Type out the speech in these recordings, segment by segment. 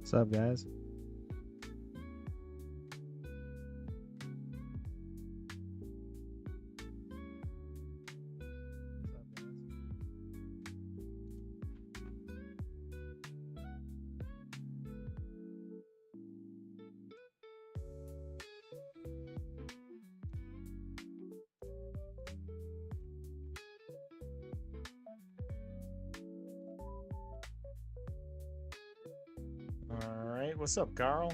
What's up, guys? Alright, what's up, Carl?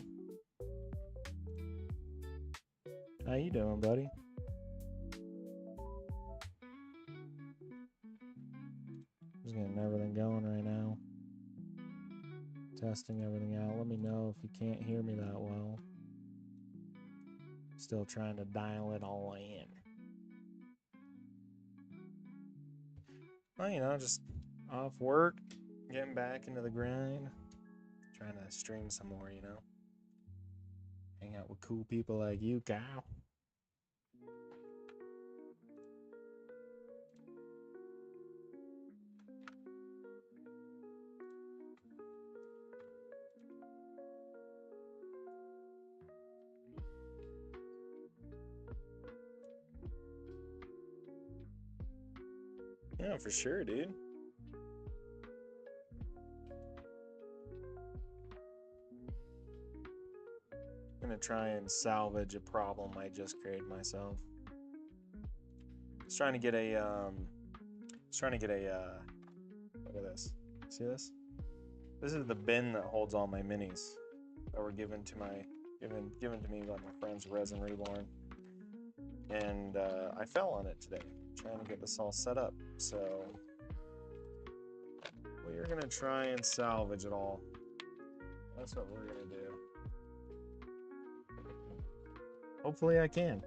How you doing, buddy? Just getting everything going right now. Testing everything out. Let me know if you can't hear me that well. Still trying to dial it all in. Well, you know, just off work, getting back into the grind, trying to stream some more, you know. Hang out with cool people like you, Kyle. Yeah, for sure, dude. I'm gonna try and salvage a problem I just created myself. Trying to get a look at this. See this? This is the bin that holds all my minis that were given to me by my friend's Resin Reborn. And I fell on it today, trying to get this all set up. So we are gonna try and salvage it all. That's what we're gonna do. Hopefully I can.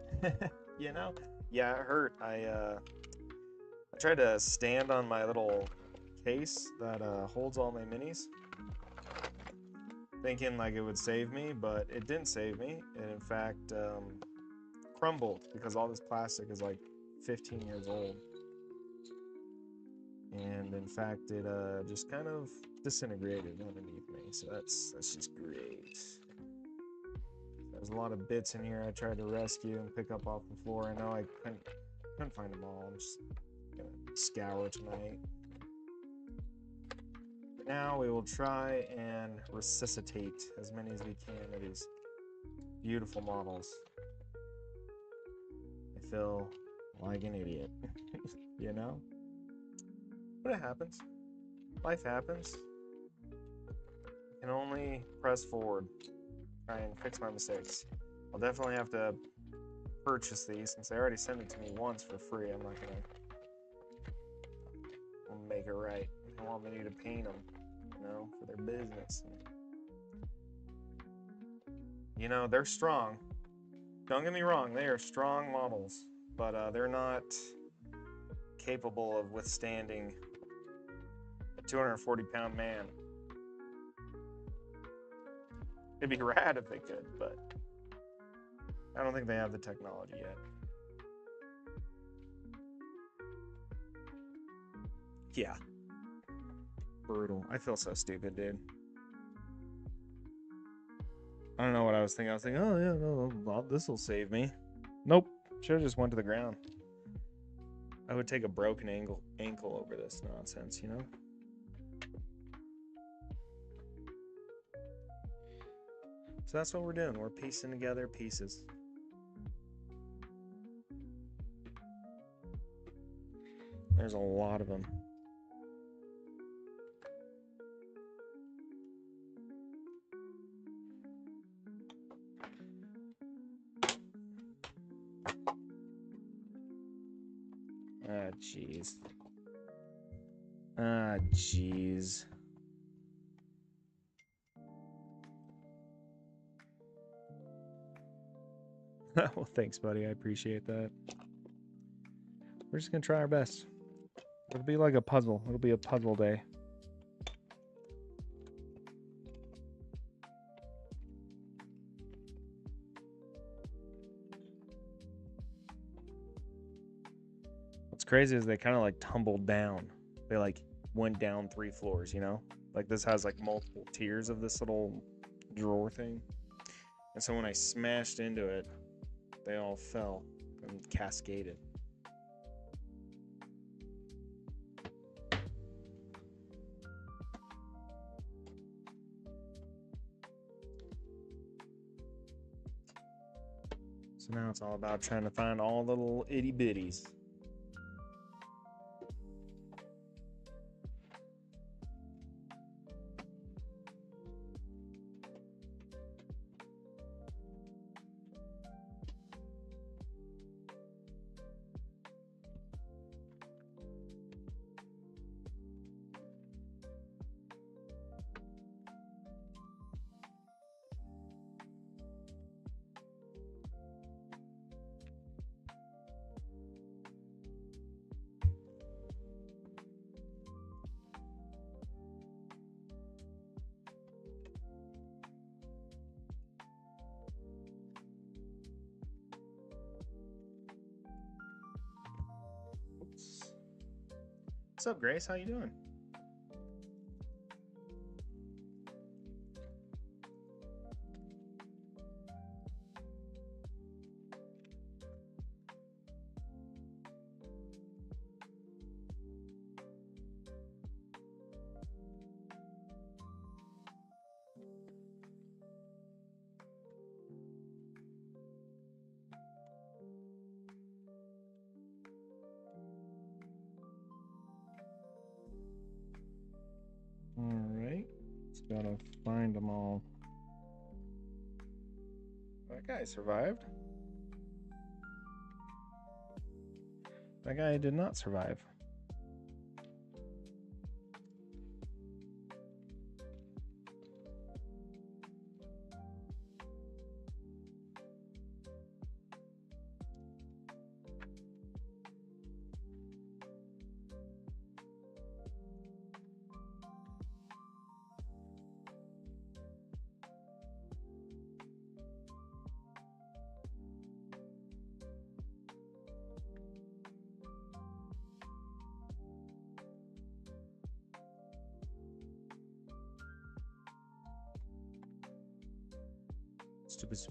You know? Yeah, it hurt. I tried to stand on my little case that holds all my minis, thinking like it would save me, but it didn't save me. It in fact crumbled because all this plastic is like 15 years old. And in fact, it just kind of disintegrated underneath me. So that's just great. There's a lot of bits in here I tried to rescue and pick up off the floor. I know I couldn't find them all. I'm just gonna scour tonight. Now we will try and resuscitate as many as we can of these beautiful models. I feel like an idiot, you know? But it happens. Life happens. I can only press forward, try and fix my mistakes. I'll definitely have to purchase these since they already sent it to me once for free. I'm not gonna make it right. They want me to paint them, you know, for their business. You know, they're strong. Don't get me wrong, they are strong models, but they're not capable of withstanding a 240-pound man. It'd be rad if they could, but I don't think they have the technology yet. Yeah. Brutal. I feel so stupid, dude. I don't know what I was thinking. I was thinking, oh yeah, no, this will save me. Nope. Should have just went to the ground. I would take a broken ankle over this nonsense, you know? So that's what we're doing. We're piecing together pieces. There's a lot of them. Ah, jeez. Ah, jeez. Well, thanks, buddy. I appreciate that. We're just gonna try our best. It'll be like a puzzle. It'll be a puzzle day. What's crazy is they kind of like tumbled down. They like went down 3 floors, you know? Like this has like multiple tiers of this little drawer thing. And so when I smashed into it, they all fell and cascaded. So now it's all about trying to find all the little itty bitties. What's up, Grace? How you doing? All right, just gotta find them all. That guy survived. That guy did not survive.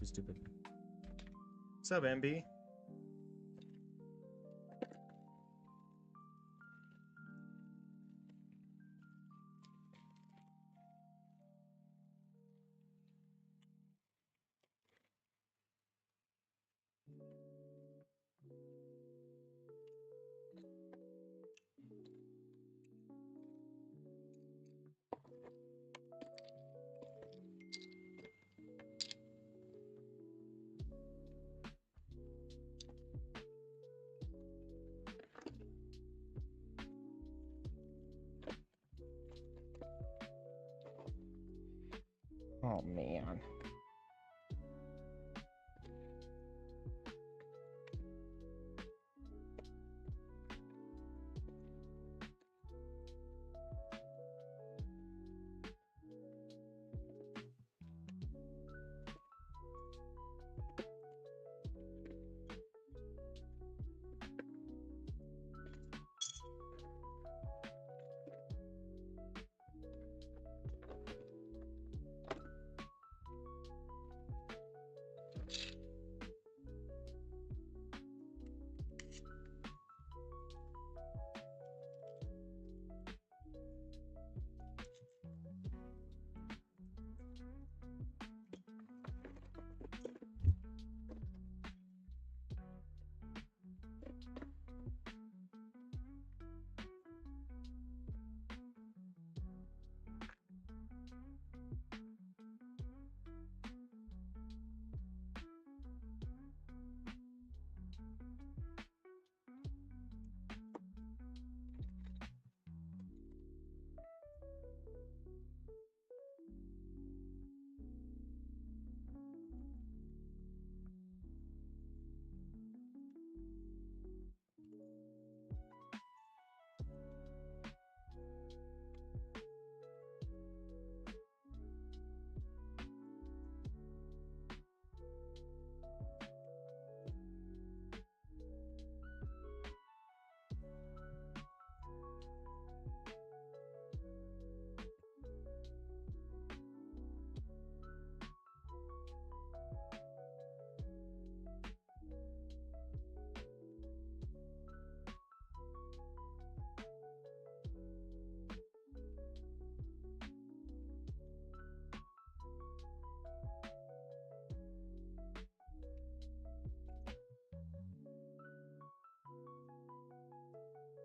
Stupid. What's up, MB? Oh, man.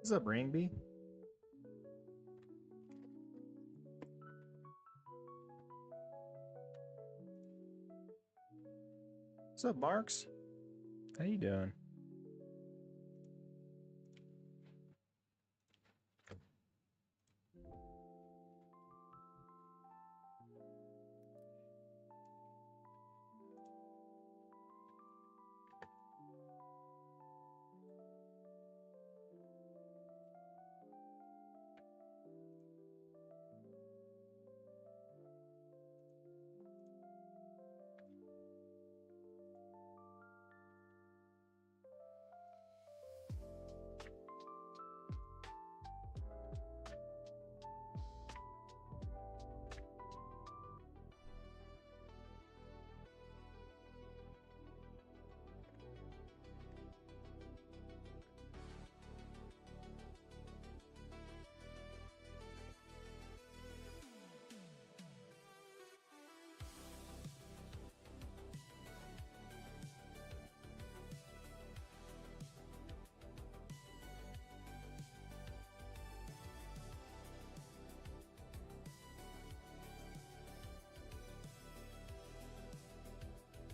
What's up, Rainbee? What's up, Marks? How you doing?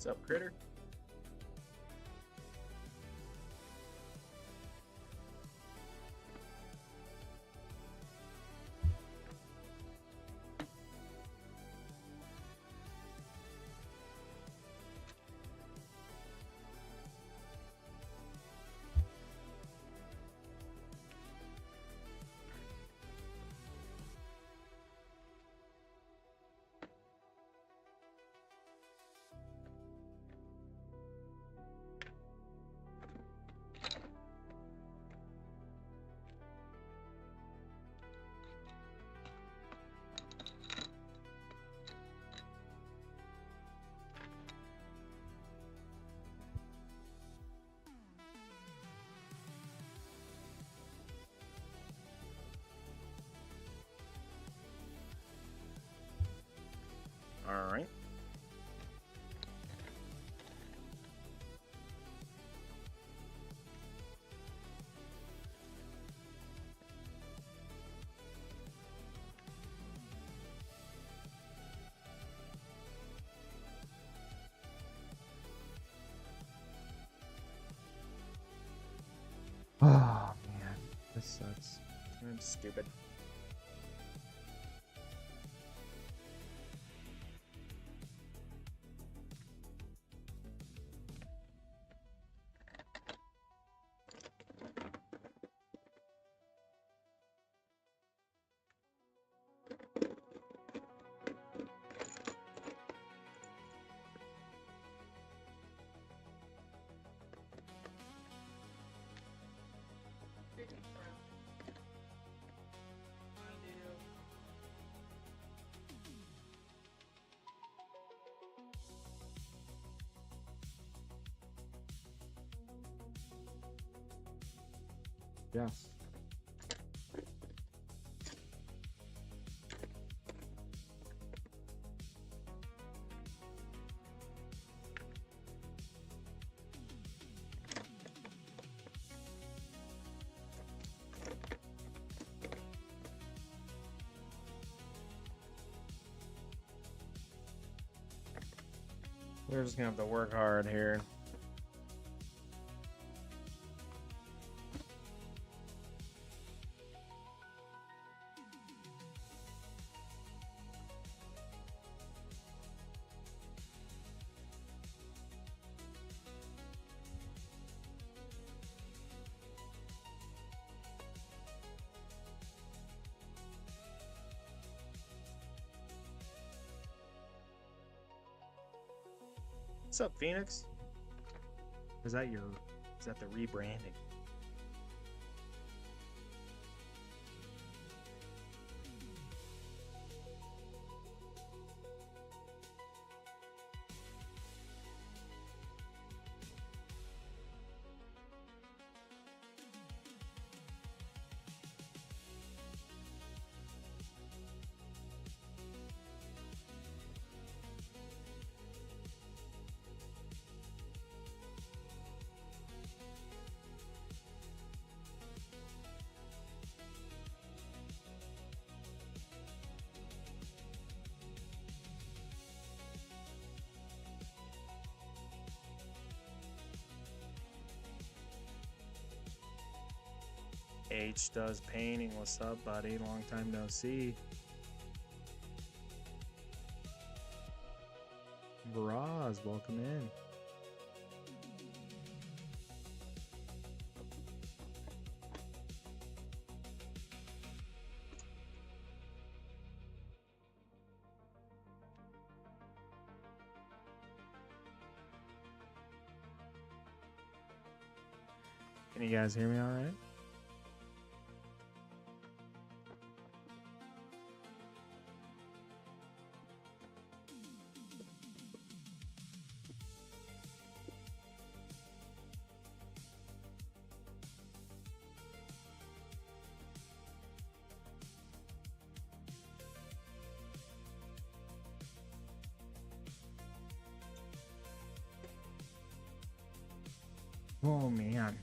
What's up, Critter? All right. Oh, man. This sucks. I'm stupid. Yes. We're just gonna have to work hard here. What's up, Phoenix? Is that the rebranding? H does painting. What's up, buddy? Long time no see. Varaz, welcome in. Can you guys hear me all right? Oh man.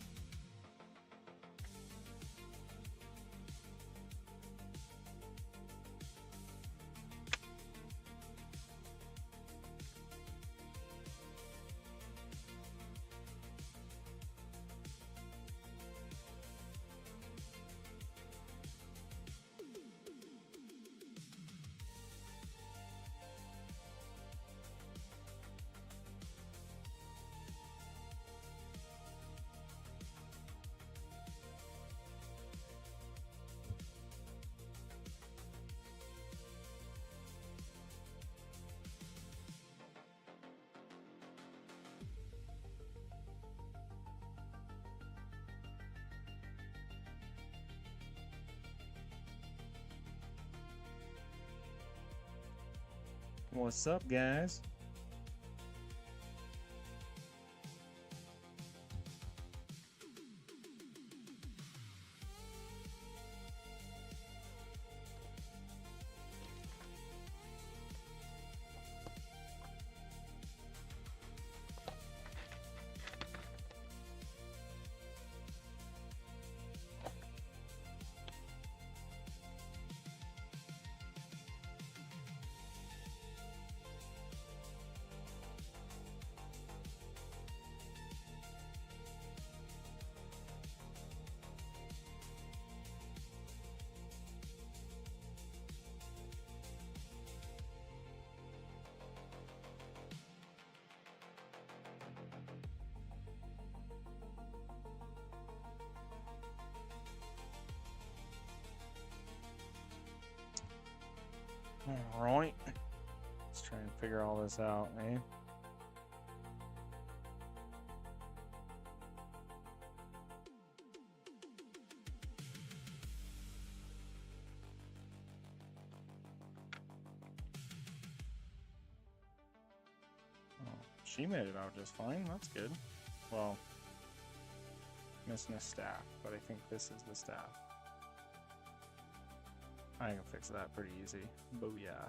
What's up, guys? All right. Let's try and figure all this out, eh? Oh, she made it out just fine. That's good. Well, missing a staff, but I think this is the staff. I can fix that pretty easy. Booyah.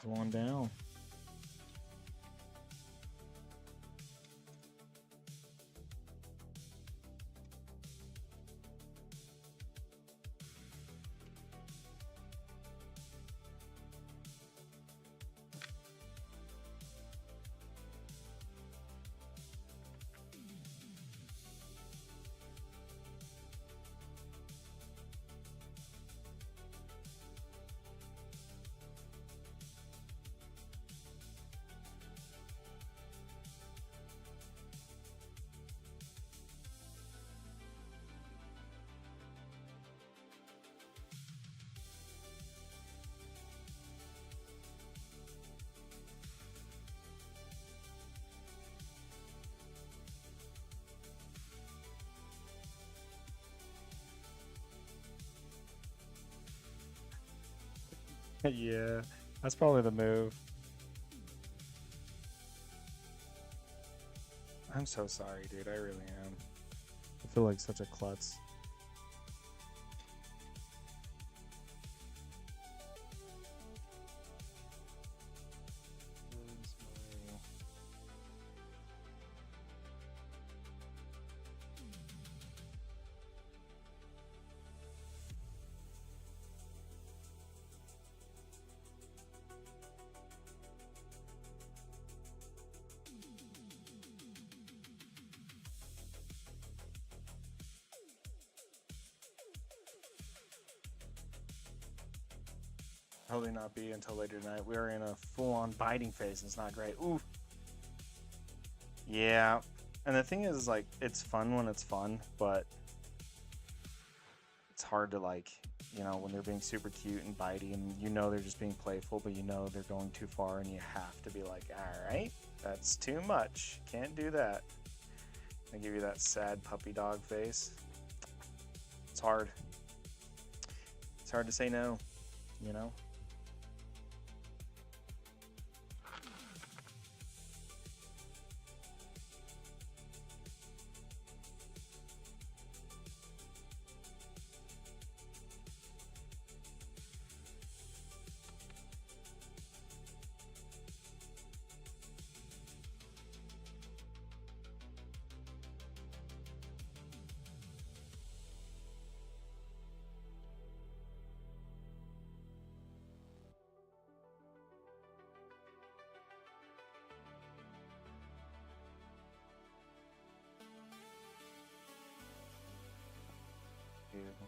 There's one down. Yeah, that's probably the move. I'm so sorry, dude. I really am. I feel like such a klutz. Probably not be until later tonight. We are in a full-on biting phase. And it's not great. Ooh. Yeah. And the thing is, like, it's fun when it's fun, but it's hard to, like, you know, when they're being super cute and bitey, and you know they're just being playful, but you know they're going too far, and you have to be like, all right, that's too much. Can't do that. I give you that sad puppy dog face. It's hard. It's hard to say no, you know? Beautiful.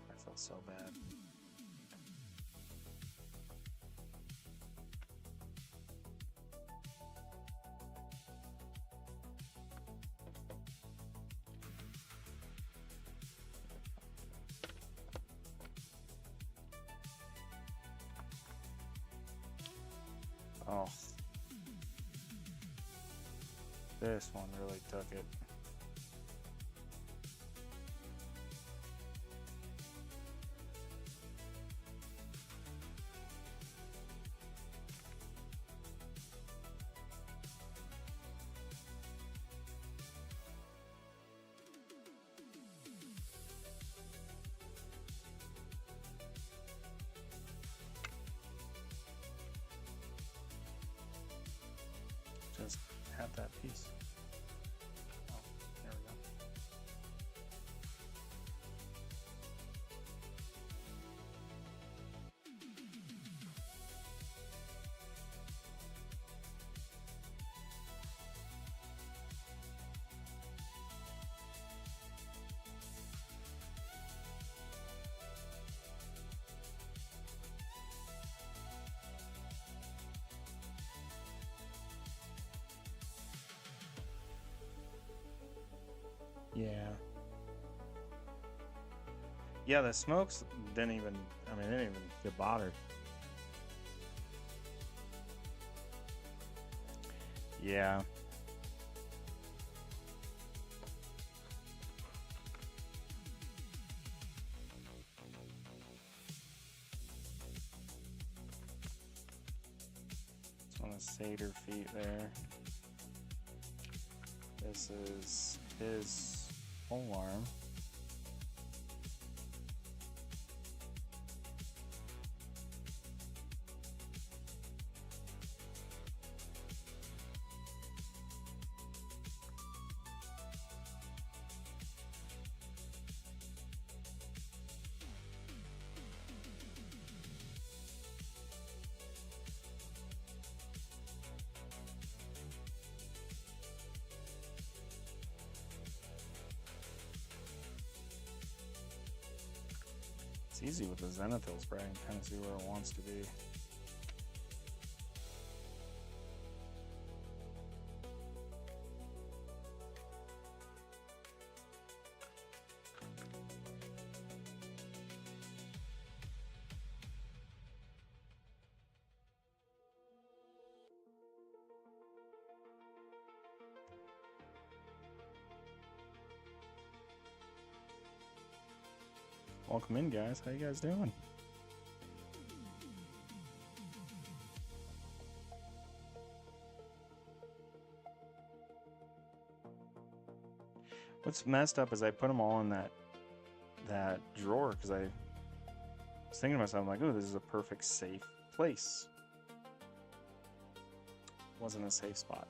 I felt so bad. Oh. This one really took it. Just have that piece. Oh, there we go. Yeah. Yeah, the smokes didn't even, I mean, they didn't even get bothered. Yeah. It's one of Seder feet there. This is his pole arm. It's easy with the Zenithal spray and kind of see where it wants to be. Welcome in, guys. How you guys doing? What's messed up is I put them all in that drawer because I was thinking to myself, I'm like, oh, this is a perfect safe place. Wasn't a safe spot.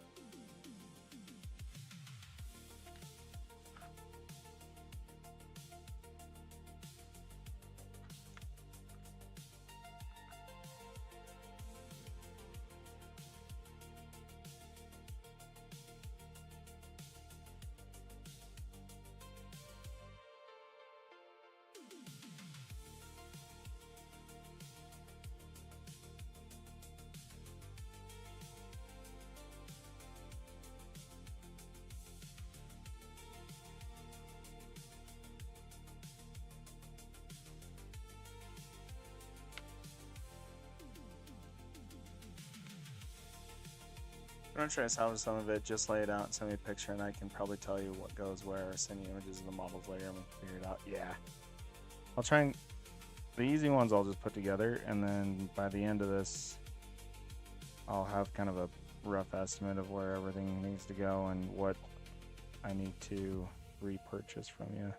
I'm gonna try to salvage some of it, just lay it out and send me a picture, and I can probably tell you what goes where, or send you images of the models later, and we'll figure it out. Yeah. I'll try and... The easy ones I'll just put together, and then by the end of this, I'll have kind of a rough estimate of where everything needs to go and what I need to repurchase from you.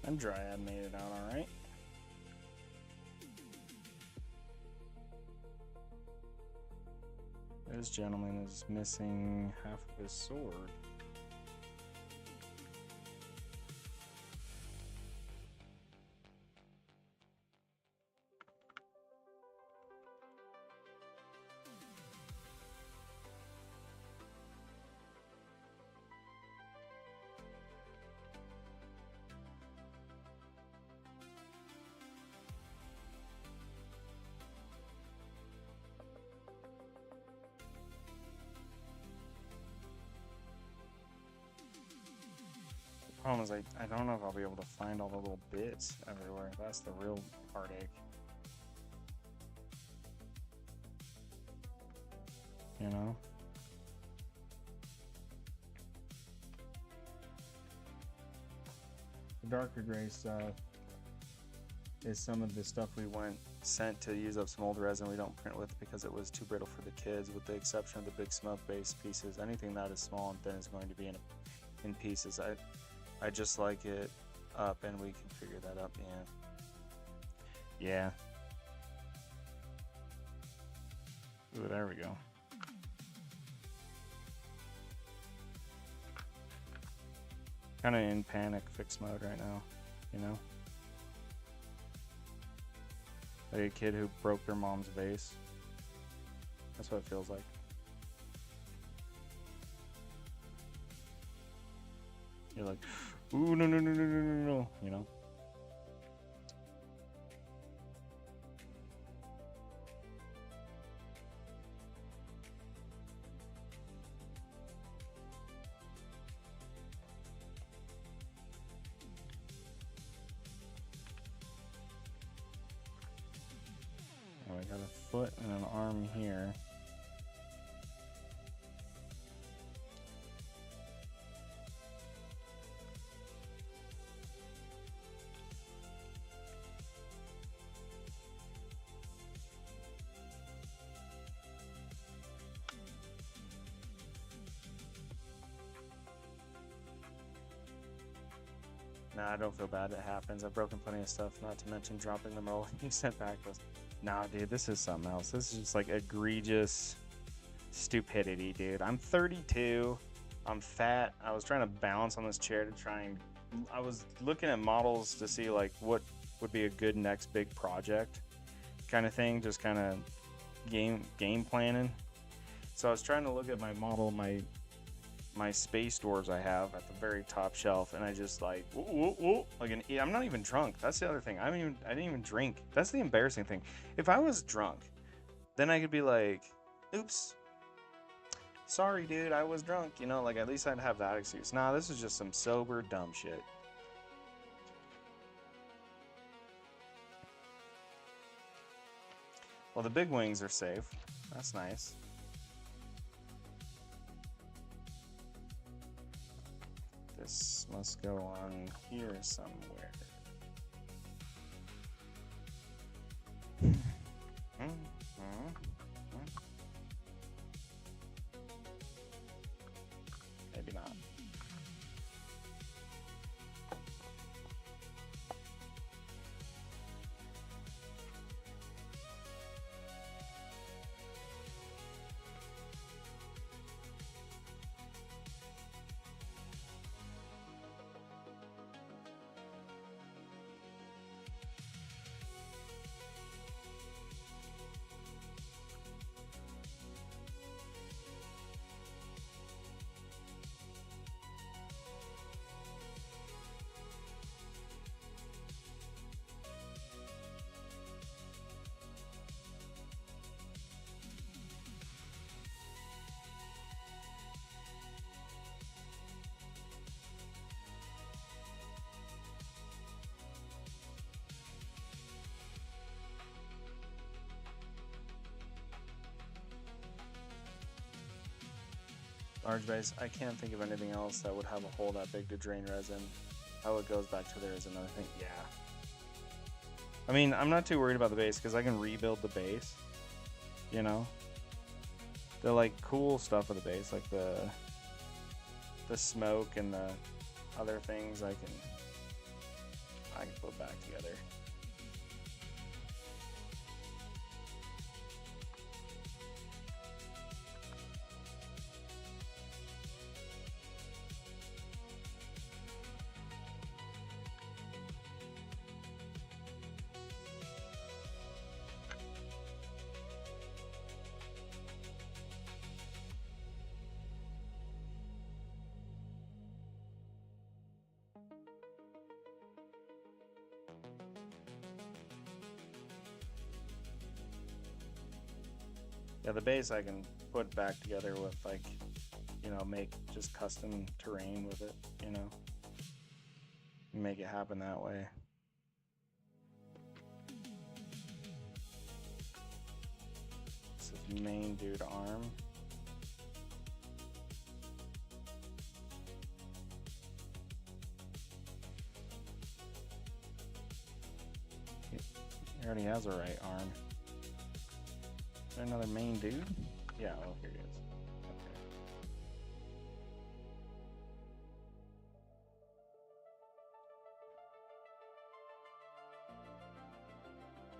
And Dryad made it out all right. This gentleman is missing half of his sword. Problem is, I don't know if I'll be able to find all the little bits everywhere. That's the real heartache. You know? The darker gray stuff is some of the stuff we sent to use up some old resin we don't print with because it was too brittle for the kids, with the exception of the big smoke base pieces. Anything that is small and thin is going to be in pieces. I just like it up, and we can figure that up. Yeah. Ooh, there we go. Kind of in panic fix mode right now, you know? Like a kid who broke their mom's vase. That's what it feels like. You're like, ooh, no, no, no, no, no, no, no, you know? Oh, I got a foot and an arm here. Nah, I don't feel bad. It happens. I've broken plenty of stuff, not to mention dropping the roll you sent back was. Nah, dude, this is something else. This is just like egregious stupidity, dude. I'm 32. I'm fat. I was trying to balance on this chair to try and... I was looking at models to see like what would be a good next big project kind of thing. Just kind of game planning. So I was trying to look at my model, my space doors I have at the very top shelf, and I just like like I'm not even drunk. That's the other thing. I didn't even drink. That's the embarrassing thing. If I was drunk, then I could be like, oops, sorry dude, I was drunk, you know, like at least I'd have that excuse. Nah, this is just some sober dumb shit. Well, the big wings are safe. That's nice. This must go on here somewhere. Maybe not. Large base. I can't think of anything else that would have a hole that big to drain resin. How it goes back to there is another thing. Yeah. I mean, I'm not too worried about the base because I can rebuild the base. You know? The like cool stuff of the base, like the smoke and the other things I can put back together. Yeah, the base I can put back together with, like, you know, make just custom terrain with it, you know, make it happen that way. This is main dude arm. He already has a right arm. Is there another main dude? Yeah, oh, here he is. Okay.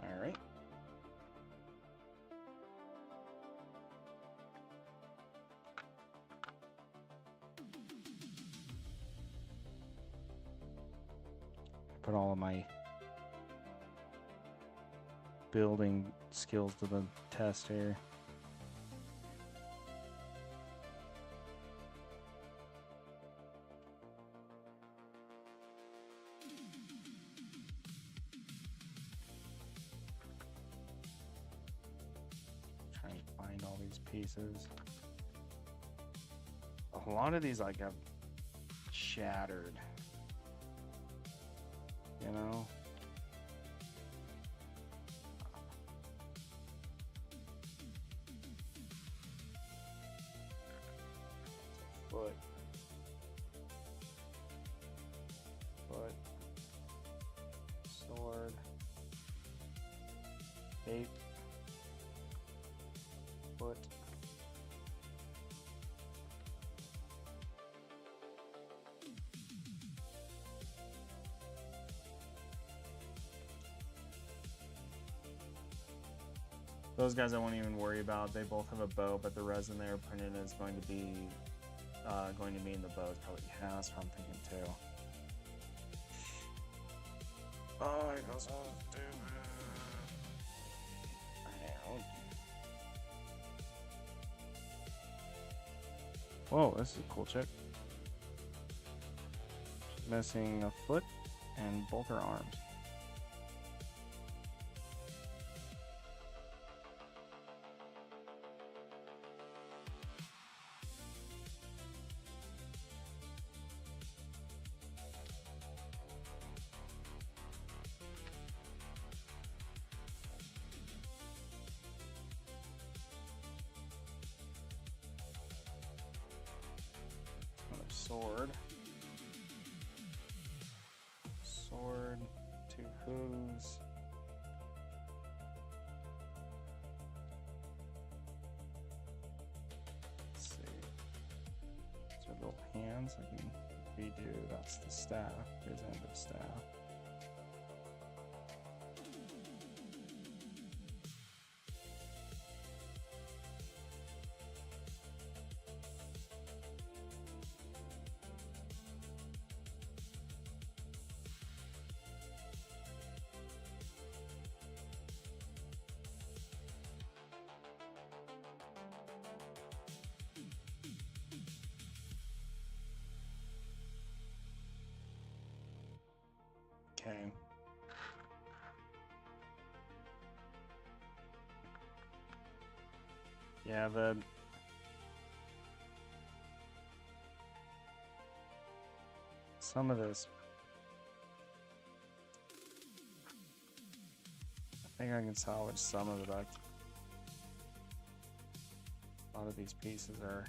All right. Put all of my building skills to the test here. Trying to find all these pieces. A lot of these like have shattered, you know. Foot, sword, cape, foot. Those guys I won't even worry about. They both have a bow, but the resin they're printed is going to be in the bow. Probably, yeah, that's what I'm thinking too. Oh, it goes so stupid. Whoa, this is a cool chick. She's missing a foot and both her arms. Sword, 2 hooves. Let's see. These are little hands I can redo. That's the staff. Here's the end of the staff. Okay. Yeah, some of this, I think I can salvage some of it. A lot of these pieces are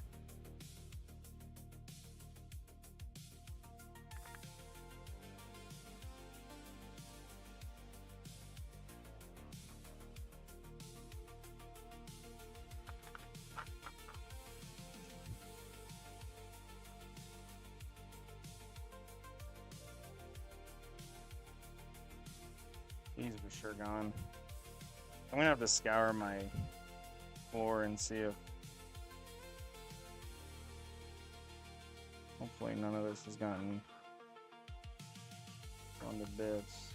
These are for sure gone. I'm gonna have to scour my floor and see if... Hopefully none of this has gotten on the bits.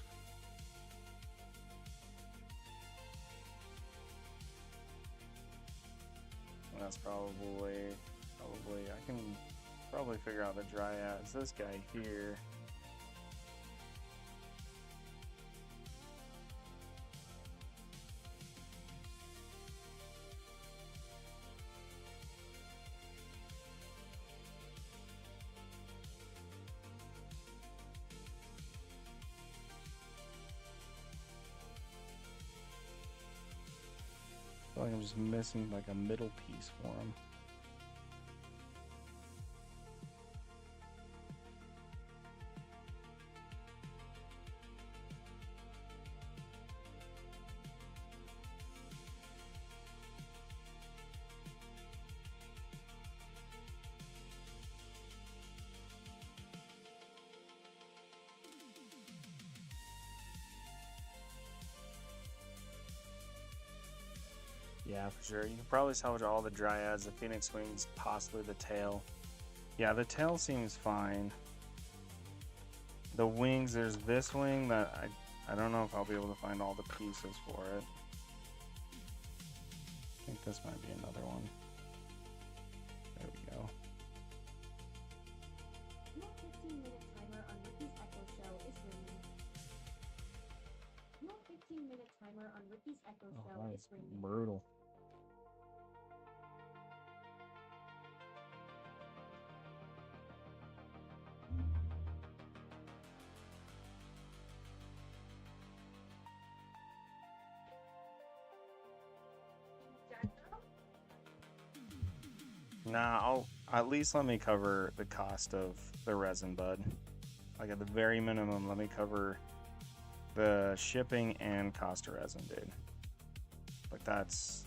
That's probably, I can probably figure out the dryads. This guy here. I feel like I'm just missing like a middle piece for him. Yeah, for sure. You can probably salvage all the dryads, the phoenix wings, possibly the tail. Yeah, the tail seems fine. The wings, there's this wing that I don't know if I'll be able to find all the pieces for it. I think this might be another one. There we go. Your 15-minute timer on Ricky's Echo Show is ringing. Your 15-minute timer on Ricky's Echo Show is ringing. Brutal. Nah, I'll at least let me cover the cost of the resin, bud. Like at the very minimum, let me cover the shipping and cost of resin, dude. Like that's...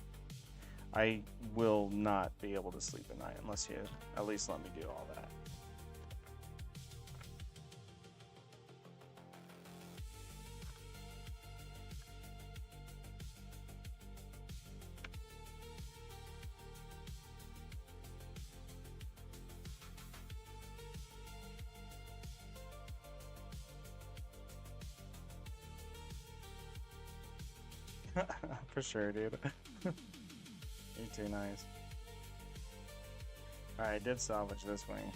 I will not be able to sleep at night unless you at least let me do all that. For sure, dude. You're too nice. Alright, I did salvage this wing.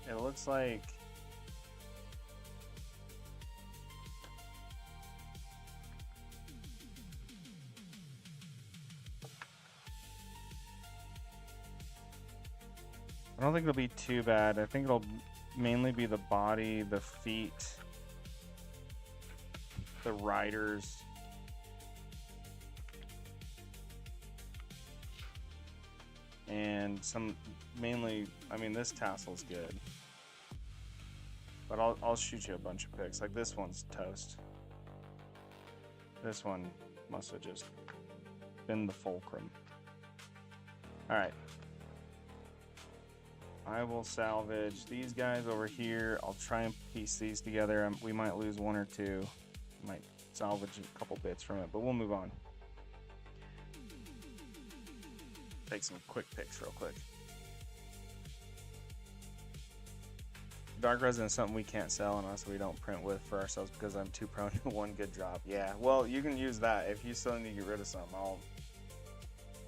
It looks like... I don't think it'll be too bad. I think it'll mainly be the body, the feet, the riders. And some, mainly, I mean, this tassel's good. But I'll shoot you a bunch of pics. Like this one's toast. This one must have just been the fulcrum. Alright. I will salvage these guys over here. I'll try and piece these together. We might lose one or two. Might salvage a couple bits from it, but we'll move on. Take some quick picks real quick. Dark resin is something we can't sell unless we don't print with for ourselves because I'm too prone to one good drop. Yeah, well, you can use that. If you still need to get rid of something,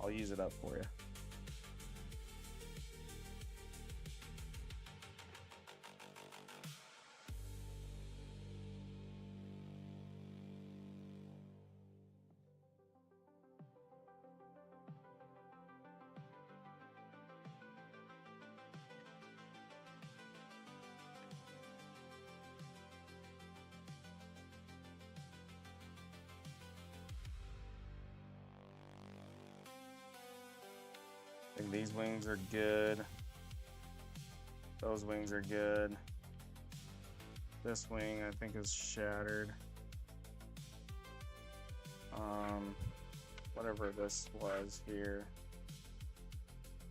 I'll use it up for you. I think these wings are good. Those wings are good. This wing I think is shattered. Whatever this was here,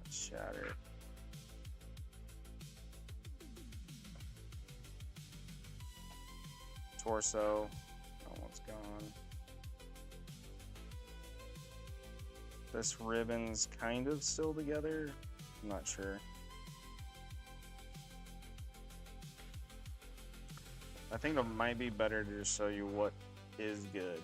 it's shattered. torso, almost gone. This ribbon's kind of still together. I'm not sure. I think it might be better to just show you what is good.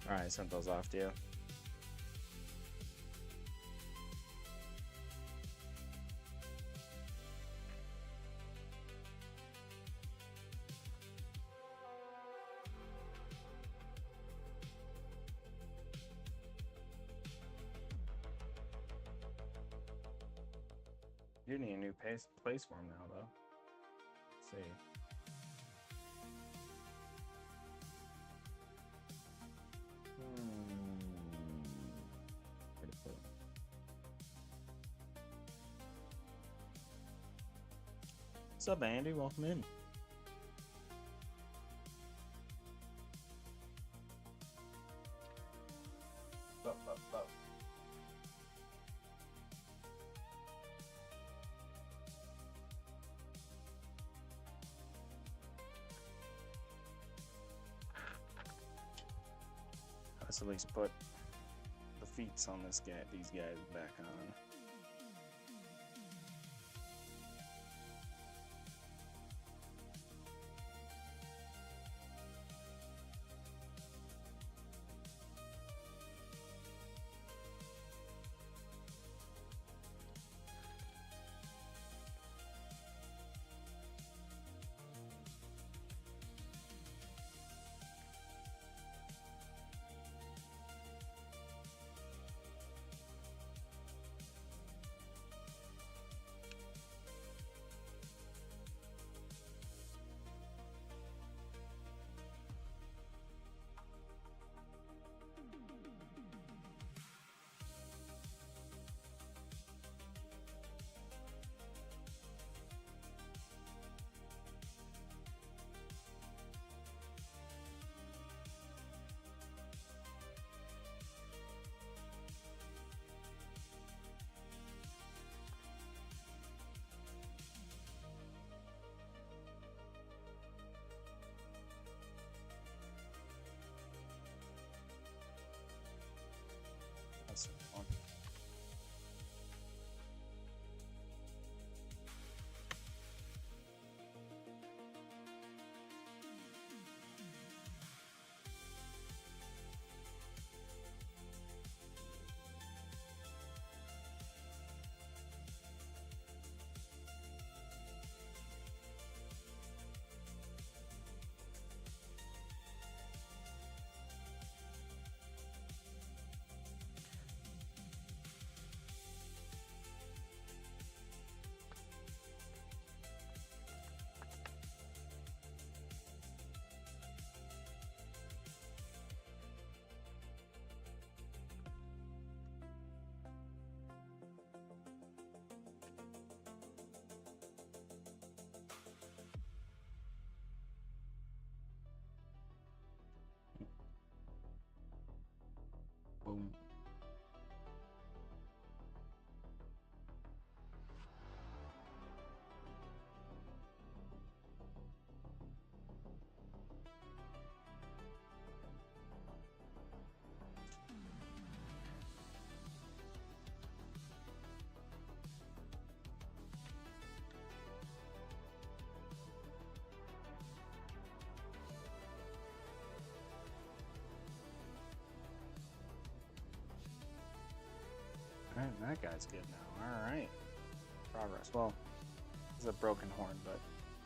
Alright, I sent those off to you. You need a new place for him now, though. Let's see. Where to put him? What's up, Andy? Welcome in. Up. Let's at least put the feet on these guys back on. that guy's good now. Alright. Progress. Well, it's a broken horn, but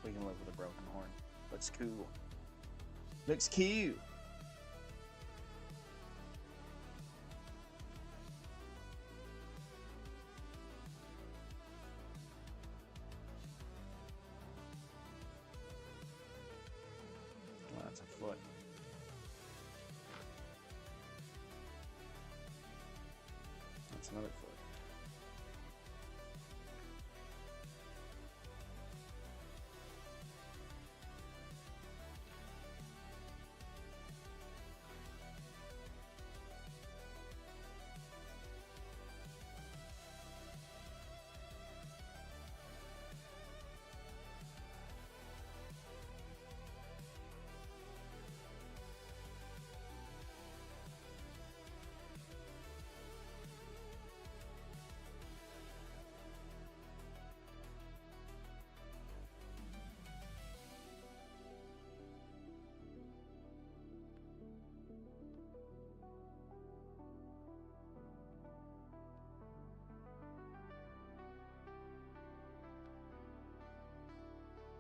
we can live with a broken horn. Looks cool. Looks cute. Well, that's a foot. That's another foot.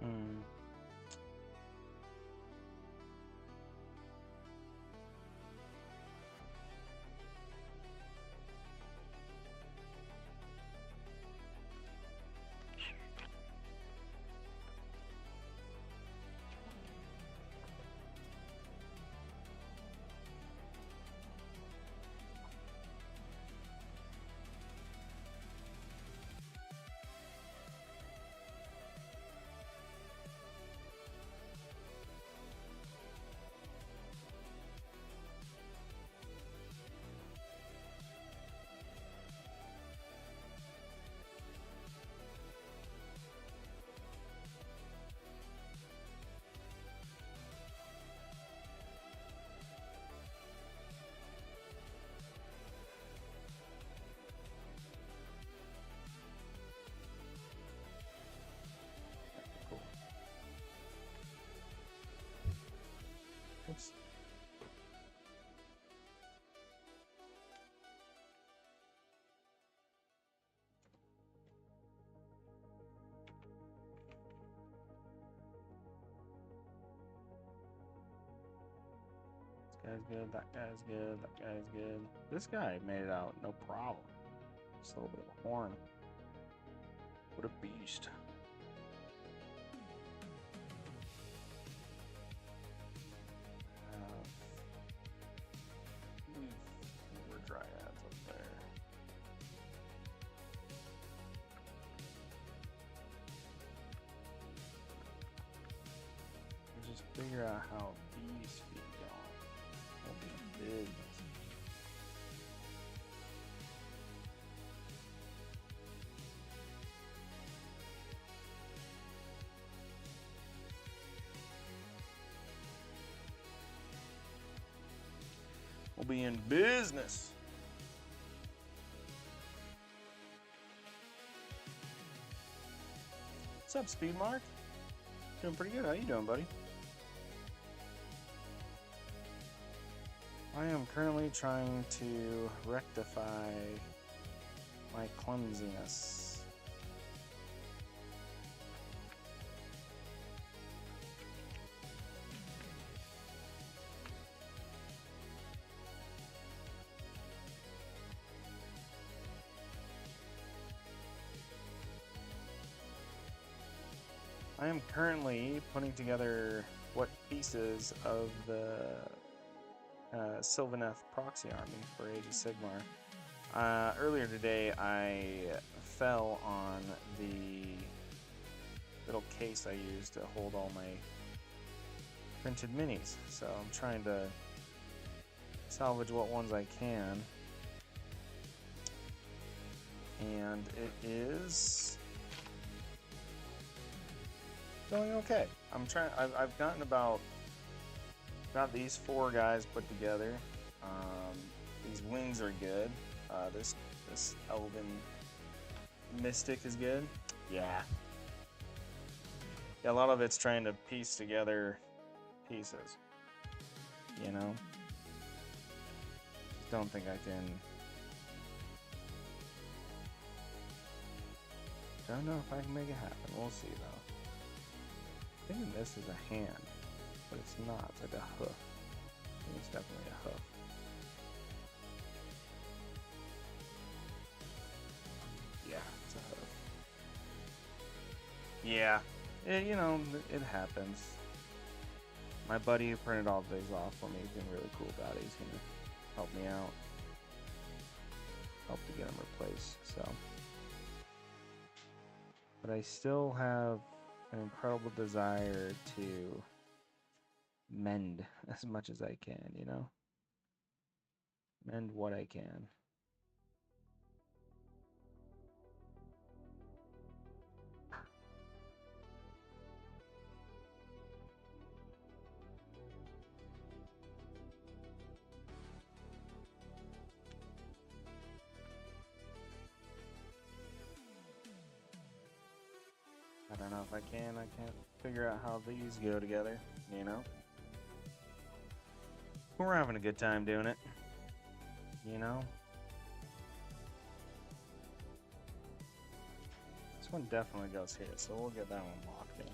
Hmm. Cool. Oops. This guy's good, that guy's good, that guy's good. This guy made it out, no problem. Just a little bit of a horn. What a beast. More dryads up there. Just figure out how these feet going. Will be big. We'll be in business. What's up, Speed Mark? Doing pretty good. How you doing, buddy? I am currently trying to rectify my clumsiness. I am currently putting together what pieces of the Sylvaneth proxy army for Age of Sigmar. Earlier today, I fell on the little case I used to hold all my printed minis, so I'm trying to salvage what ones I can, and it is going okay. I've gotten got these 4 guys put together. These wings are good. This elven mystic is good. Yeah, a lot of it's trying to piece together pieces, you know. Just don't think I can Don't know if I can make it happen. We'll see though. I think this is a hand, but it's not. It's like a hoof. I think it's definitely a hoof. Yeah, it's a hoof. Yeah, you know, it happens. My buddy who printed all of these off for me, he's been really cool about it. He's gonna help me out, help to get them replaced. So, but I still have an incredible desire to mend as much as I can, you know? Mend what I can. I don't know if I can. I can't figure out how these go together, you know? We're having a good time doing it, you know? This one definitely goes here, so we'll get that one locked in.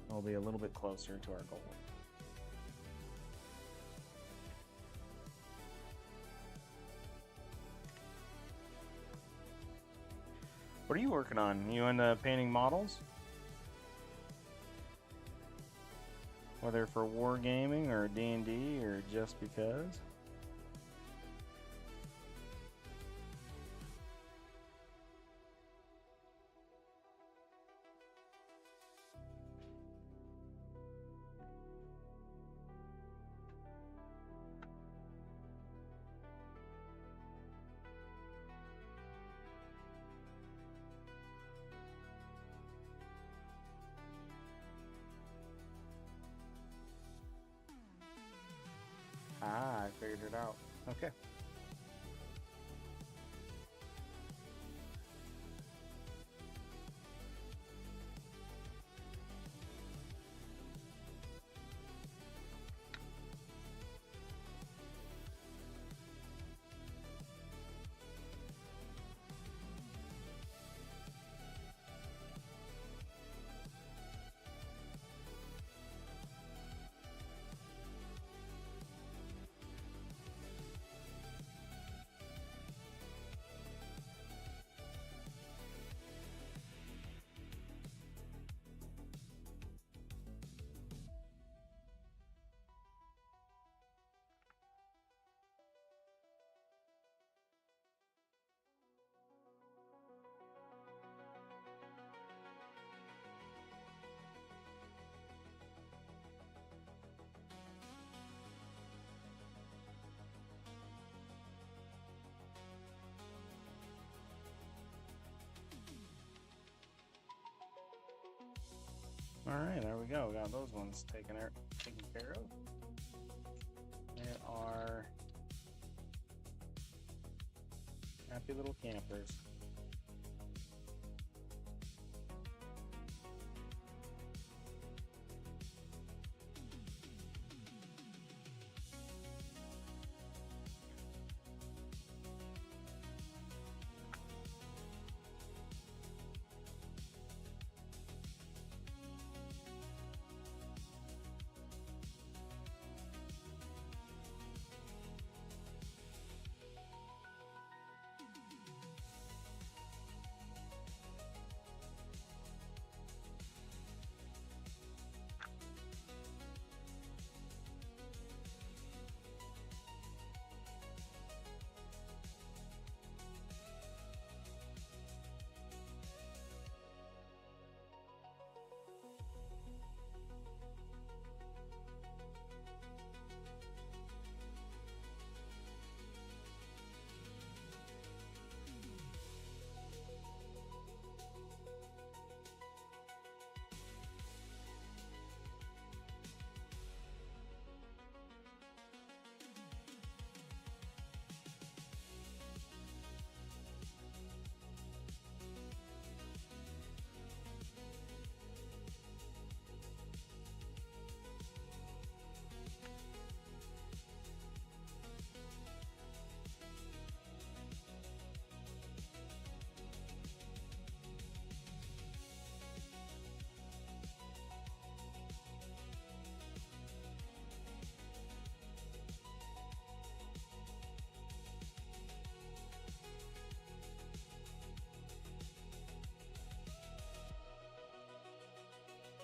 We'll be a little bit closer to our goal. What are you working on? You into painting models? Whether for wargaming or D&D or just because? Ah, I figured it out. Okay. All right, there we go. We got those ones taken care of. They are happy little campers.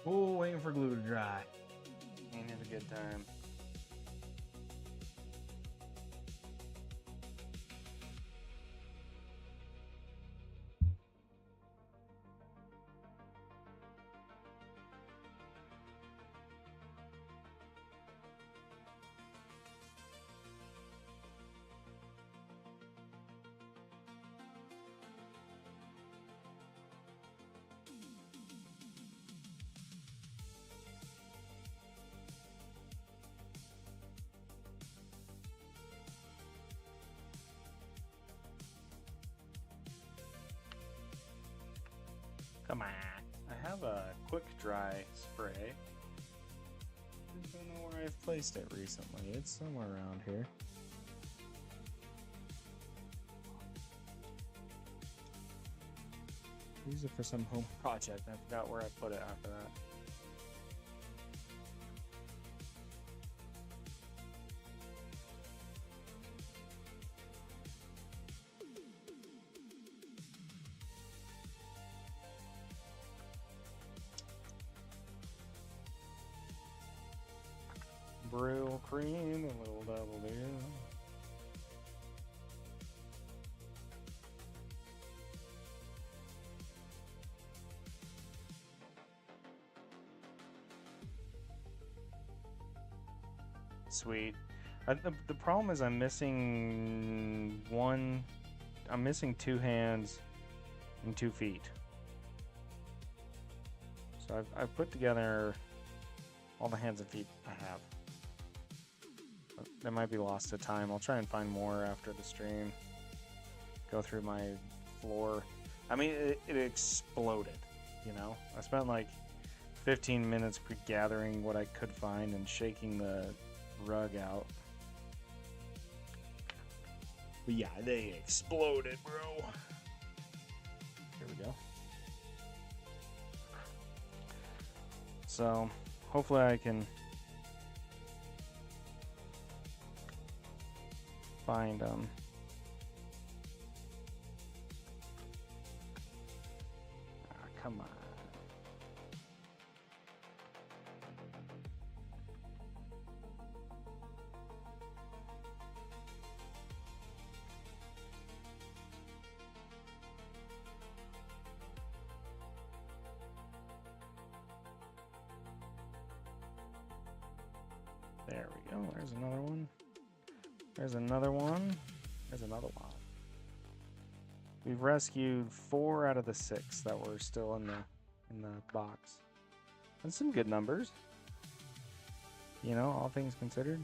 Oh, waiting for glue to dry. Ain't it a good time? Come on. I have a quick dry spray. I don't know where I've placed it recently. It's somewhere around here. Use it for some home project. I forgot where I put it after that. Brill cream, a little double deal. Sweet. The problem is I'm missing one. I'm missing 2 hands and 2 feet. So I've put together all the hands and feet I have. That might be lost to time. I'll try and find more after the stream. Go through my floor. I mean, it exploded, you know? I spent like 15 minutes gathering what I could find and shaking the rug out. But yeah, they exploded, bro. Here we go. So, hopefully I can find them. Come on. There we go. There's another one. There's another one. There's another one. We've rescued 4 out of the 6 that were still in the box. That's some good numbers. You know, all things considered.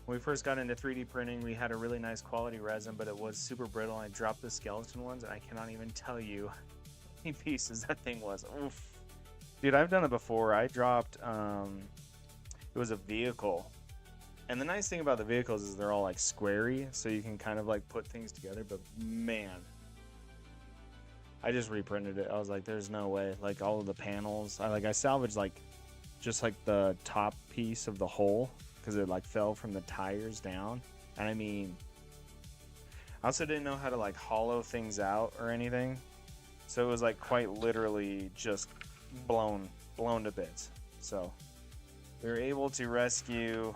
When we first got into 3D printing, we had a really nice quality resin, but it was super brittle. I dropped the skeleton ones, and I cannot even tell you how many pieces that thing was. Oof. Dude, I've done it before. I dropped, it was a vehicle. And the nice thing about the vehicles is they're all like squarey, so you can kind of like put things together, but man. I just reprinted it. I was like, there's no way. Like all of the panels, I salvaged like just like the top piece of the hull, because it like fell from the tires down. And I mean, I also didn't know how to like hollow things out or anything, so it was like quite literally just blown to bits. So we were able to rescue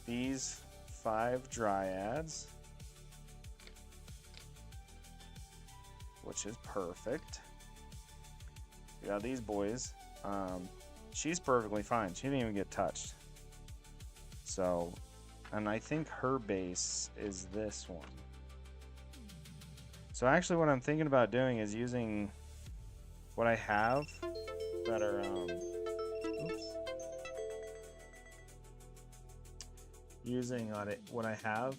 these 5 dryads, which is perfect. We got these boys. She's perfectly fine. She didn't even get touched. So, and I think her base is this one. So actually what I'm thinking about doing is using what I have that are, using what I have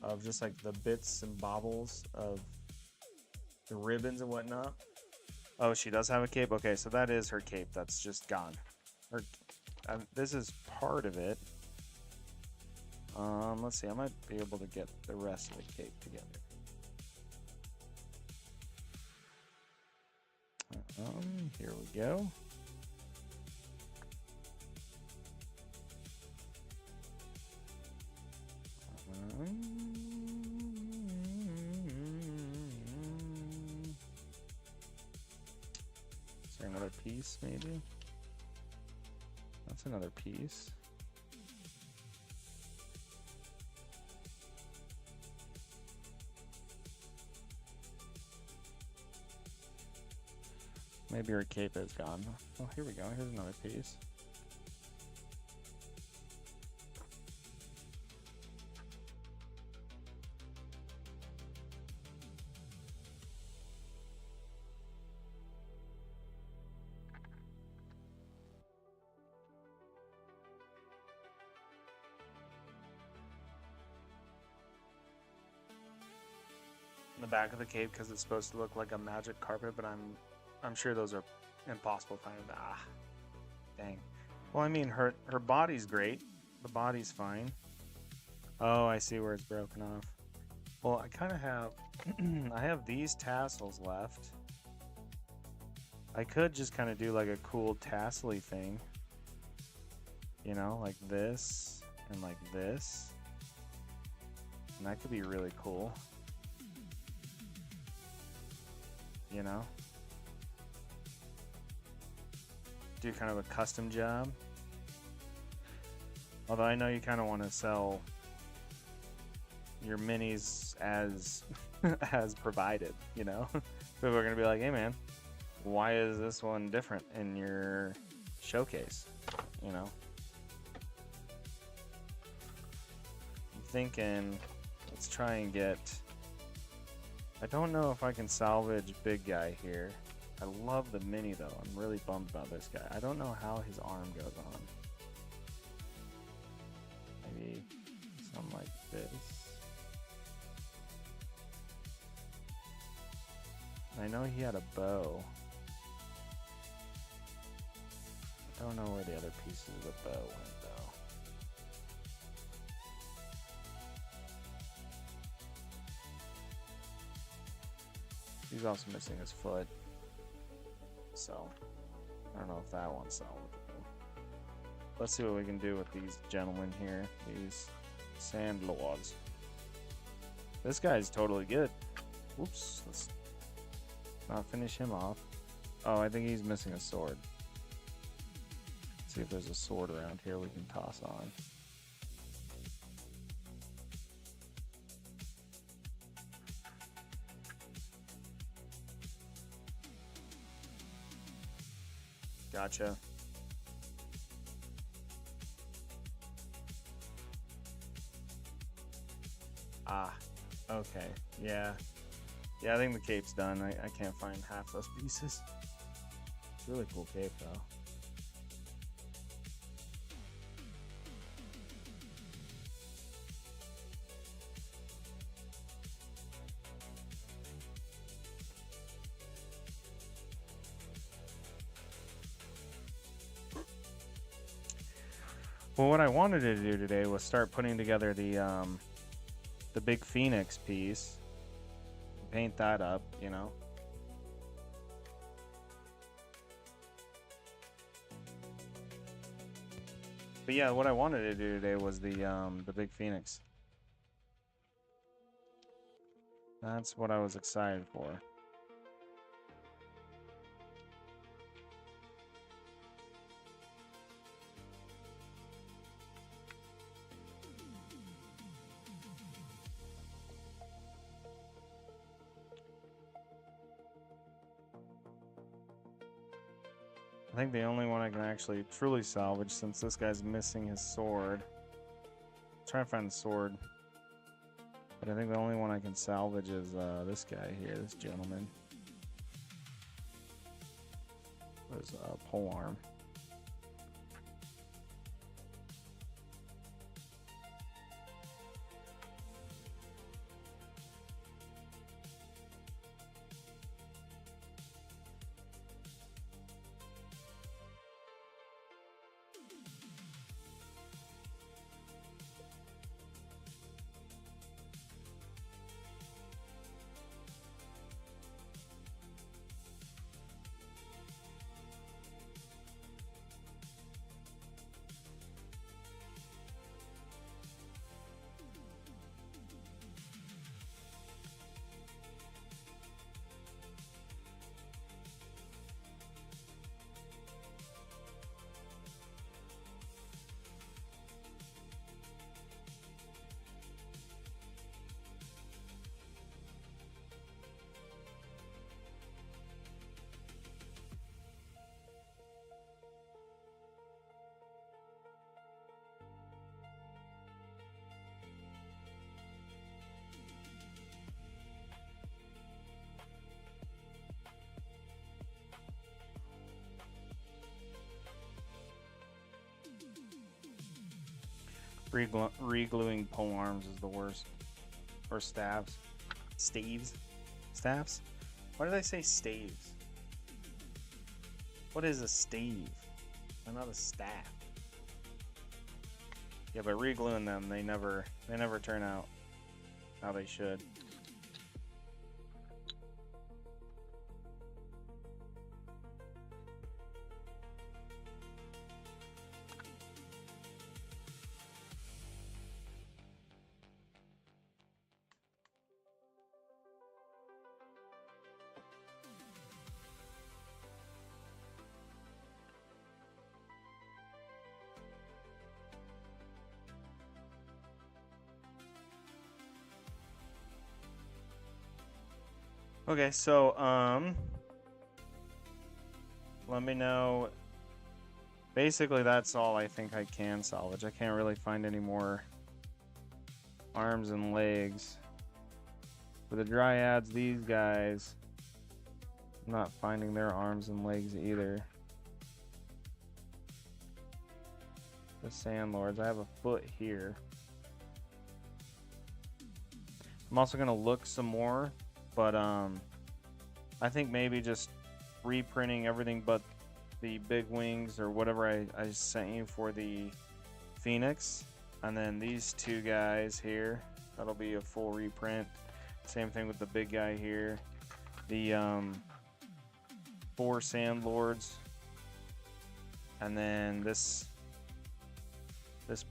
of just like the bits and bobbles of the ribbons and whatnot. Oh, she does have a cape? Okay, so that is her cape. That's just gone. Her, this is part of it. Let's see. I might be able to get the rest of the cape together. Here we go. Is there another piece, maybe? That's another piece. Maybe her cape is gone. Oh, here we go. Here's another piece. The back of the cape because it's supposed to look like a magic carpet, but I'm sure those are impossible to find. Ah, dang. Well, I mean, her body's great. The body's fine. Oh, I see where it's broken off. Well, I kind of have I have these tassels left. I could just kind of do like a cool tassel-y thing, you know, like this and like this, and that could be really cool, you know, do kind of a custom job. Although I know you kind of want to sell your minis as as provided, you know. People are gonna be like, hey man, why is this one different in your showcase, you know? I'm thinking, let's try and get, I don't know if I can salvage big guy here. I love the mini though. I'm really bummed about this guy. I don't know how his arm goes on. Maybe something like this. I know he had a bow. I don't know where the other pieces of the bow went though. He's also missing his foot. So, I don't know if that one's salvageable. Let's see what we can do with these gentlemen here. These sand lords. This guy's totally good. Whoops. Let's not finish him off. Oh, I think he's missing a sword. Let's see if there's a sword around here we can toss on. Gotcha. Ah, okay. Yeah. Yeah, I think the cape's done. I can't find half those pieces. It's a really cool cape, though. Well, what I wanted to do today was start putting together the big phoenix piece. Paint that up, you know. But yeah, what I wanted to do today was the big phoenix. That's what I was excited for. I think the only one I can actually truly salvage, since this guy's missing his sword. Try and find the sword. But I think the only one I can salvage is this guy here, this gentleman. His pole arm. Re-gluing pole arms is the worst. Or staves. Staves? Staffs? Why did I say staves? What is a stave? And not a staff. Yeah, but re-gluing them, they never turn out how they should. Okay, so let me know. Basically, that's all I think I can salvage. I can't really find any more arms and legs. For the dryads, these guys, I'm not finding their arms and legs either. The sandlords, I have a foot here. I'm also gonna look some more, but I think maybe just reprinting everything but the big wings or whatever I sent you for the Phoenix, and then these two guys here, that'll be a full reprint. Same thing with the big guy here. The 4 sandlords, and then this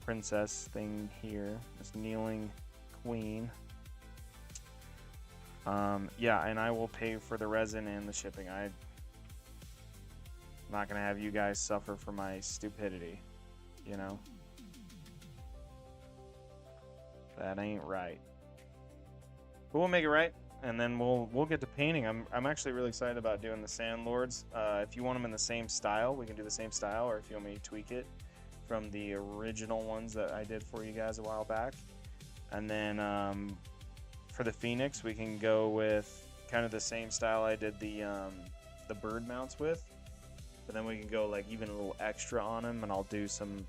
princess thing here, this kneeling queen. Yeah, and I will pay for the resin and the shipping. I'm not gonna have you guys suffer for my stupidity, you know? That ain't right. But we'll make it right, and then we'll get to painting. I'm actually really excited about doing the sandlords. If you want them in the same style, we can do the same style, or if you want me to tweak it from the original ones that I did for you guys a while back. And then for the Phoenix, we can go with kind of the same style I did the bird mounts with, but then we can go like even a little extra on them, and I'll do some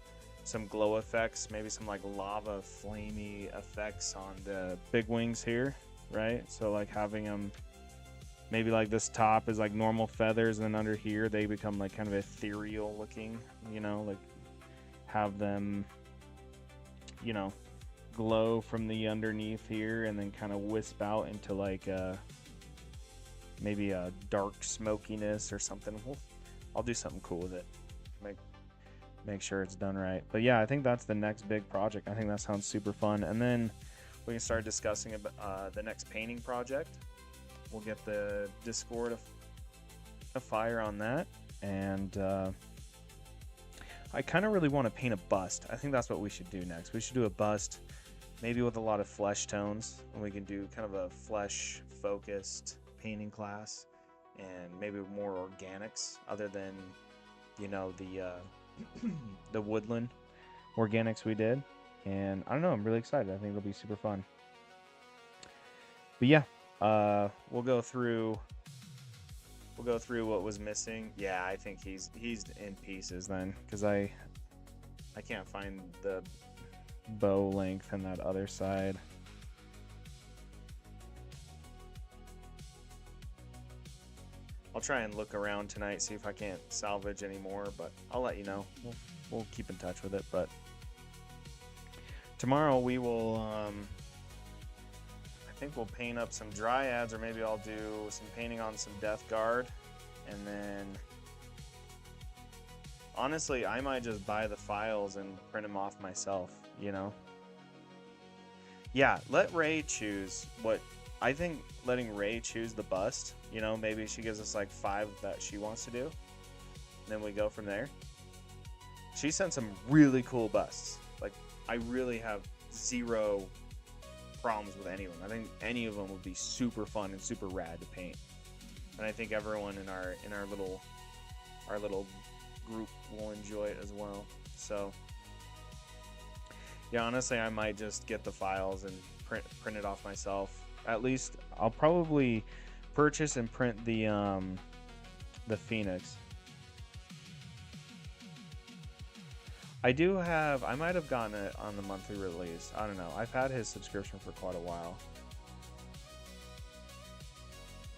glow effects, maybe some like lava flamey effects on the big wings here, right? So like having them maybe like this top is like normal feathers, and then under here they become like kind of ethereal looking, you know, like have them, you know, glow from the underneath here and then kind of wisp out into like maybe a dark smokiness or something. I'll do something cool with it, make sure it's done right. But yeah, I think that's the next big project. I think that sounds super fun, and then we can start discussing about the next painting project. We'll get the Discord a fire on that, and I kind of really want to paint a bust. I think that's what we should do next. We should do a bust, maybe with a lot of flesh tones, and we can do kind of a flesh focused painting class, and maybe more organics other than, you know, the woodland organics we did. And I don't know, I'm really excited. I think it'll be super fun. But yeah, we'll go through what was missing. Yeah, I think he's in pieces then, because I can't find the bow length on that other side. I'll try and look around tonight, see if I can't salvage any more, but I'll let you know. We'll keep in touch with it. But tomorrow we will I think we'll paint up some dryads, or maybe I'll do some painting on some Death Guard, and then honestly I might just buy the files and print them off myself, you know. Yeah, let Ray choose what I think. Letting Ray choose the bust, you know, maybe she gives us like 5 that she wants to do, then we go from there. She sent some really cool busts. Like, I really have 0 problems with any of them. I think any of them would be super fun and super rad to paint, and I think everyone in our little group will enjoy it as well. So yeah, honestly, I might just get the files and print it off myself. At least I'll probably purchase and print the Phoenix. I do have, I might have gotten it on the monthly release. I don't know. I've had his subscription for quite a while.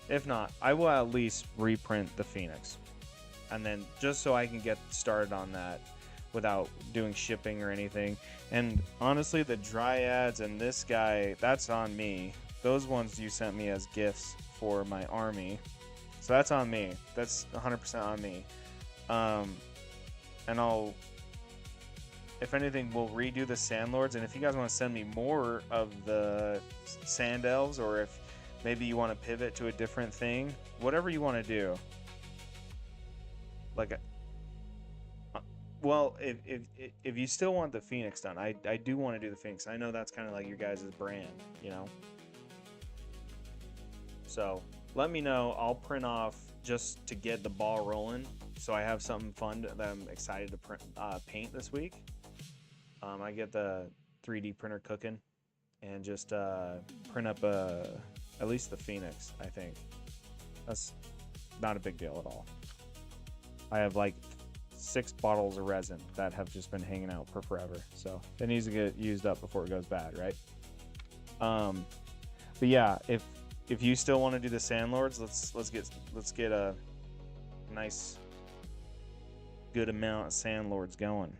If not, I will at least reprint the Phoenix. And then just so I can get started on that without doing shipping or anything. And honestly, the Dryads and this guy, that's on me. Those ones you sent me as gifts for my army. So that's on me. That's 100% on me. And I'll, if anything, we'll redo the Sandlords. And if you guys want to send me more of the Sand Elves, or if maybe you want to pivot to a different thing, whatever you want to do. Like, well, if you still want the Phoenix done, I do want to do the Phoenix. I know that's kind of like your guys' brand, you know? So let me know. I'll print off just to get the ball rolling, so I have something fun that I'm excited to paint this week. I get the 3D printer cooking and just print up at least the Phoenix, I think. That's not a big deal at all. I have like 6 bottles of resin that have just been hanging out for forever, so it needs to get used up before it goes bad, right? But yeah, if you still want to do the Sandlords, let's get a nice good amount of Sandlords going.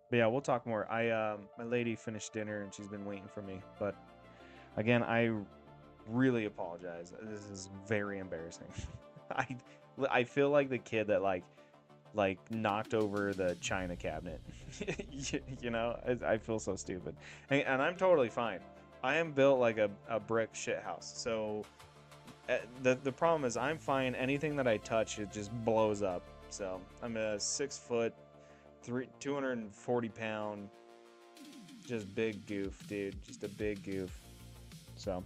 But yeah, we'll talk more. My lady finished dinner and she's been waiting for me, but again, I really apologize. This is very embarrassing. I feel like the kid that like knocked over the china cabinet. You know, I feel so stupid, and I'm totally fine. I am built like a brick shit house. So the problem is I'm fine. Anything that I touch, it just blows up. So I'm a 6 foot, 240 pound, just big goof, dude. Just a big goof. So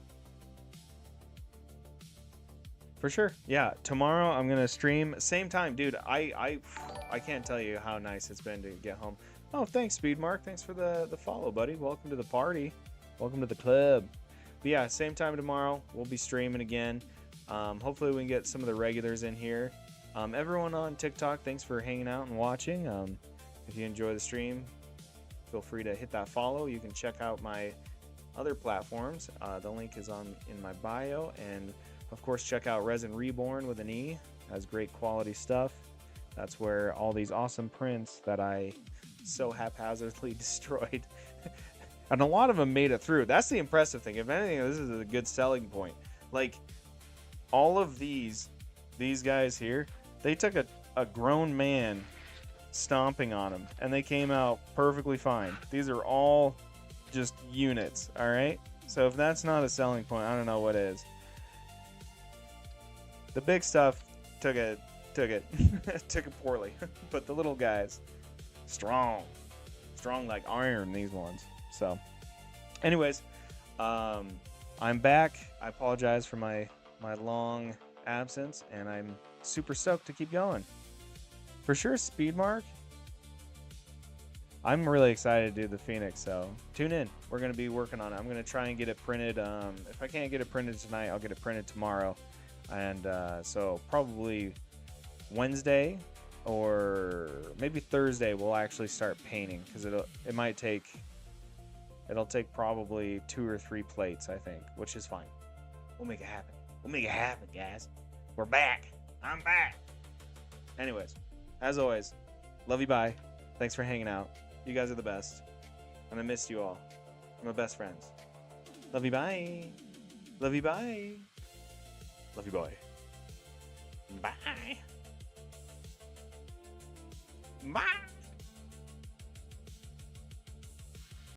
for sure, yeah. Tomorrow I'm gonna stream same time, dude. I can't tell you how nice it's been to get home. Oh, thanks, Speedmark. Thanks for the follow, buddy. Welcome to the party. Welcome to the club. But yeah, same time tomorrow. We'll be streaming again. Hopefully we can get some of the regulars in here. Everyone on TikTok, thanks for hanging out and watching. If you enjoy the stream, feel free to hit that follow. You can check out my other platforms. The link is in my bio. And of course, check out Resin Reborn with an E. Has great quality stuff. That's where all these awesome prints that I so haphazardly destroyed. And a lot of them made it through. That's the impressive thing. If anything, this is a good selling point. Like, all of these guys here, they took a grown man stomping on them, and they came out perfectly fine. These are all just units, all right? So if that's not a selling point, I don't know what is. The big stuff took it took it poorly. But the little guys, strong like iron, these ones. So anyways, I'm back. I apologize for my long absence, and I'm super stoked to keep going. For sure, Speedmark. I'm really excited to do the Phoenix, so tune in. We're going to be working on it. I'm going to try and get it printed. If I can't get it printed tonight, I'll get it printed tomorrow. And so probably Wednesday or maybe Thursday we'll actually start painting, because it'll take probably 2 or 3 plates, I think, which is fine. We'll make it happen. We'll make it happen, guys. We're back. I'm back. Anyways, as always, love you, bye. Thanks for hanging out. You guys are the best. And I missed you all. You're my best friends. Love you, bye. Love you, bye. Love you, boy. Bye. Bye.